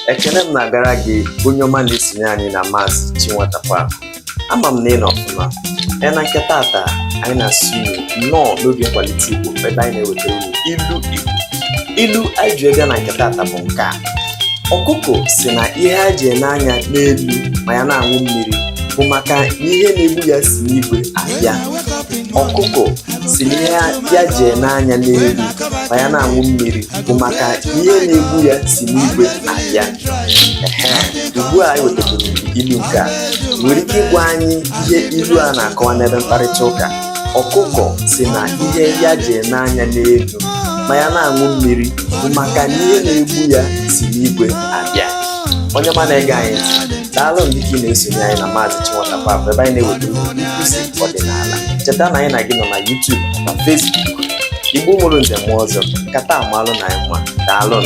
Ekene m na-agara gị onye ọma na-esonye anyị na Maazi Chinwatakweaku. Ama m na ị nọ ọfụma. Na nke tata anyị na-asụ nnọọ n'oge nkwalite Igbo ebe anyị na-ewetara unu ilu Igbo. Ilu anyị ji ebe na nke tata bụ nke a. Ọkụkọ si na ihe a ji n'anya n'elu ma ya na-aṅụ mmiri bụ maka ihe na-egbu ya si n'igwe abịa. Ọkụkọ si na ihe ya ji n'anya n'elu ma ya na-aṅụ mmiri bụ maka ihe na-egbu ya si n'igwe abịa. Ugbu a anyị wetara ilu nke a. Nwere ike ịgwa anyị ihe ilu a na-akọwa n'ebe mkparịta ụka. Ọkụkọ si na ihe ya ji n'anya n'elu ma ya na-aṅụ mmiri bụ maka ihe na-egbu ya si n'igwe abịa. Onye ma na-ege anyị daalụ ndị ka ị na-esonye anyị na Maazi Chinwatakweaku ebe anyị na-eweta nkuzi ọdịnala. Cheta na anyị na gị nọ na YouTube na Facebook. Igbo mụrụ nze mmụọ ọzọ nkata amalụ na anyị mma. Daalụ.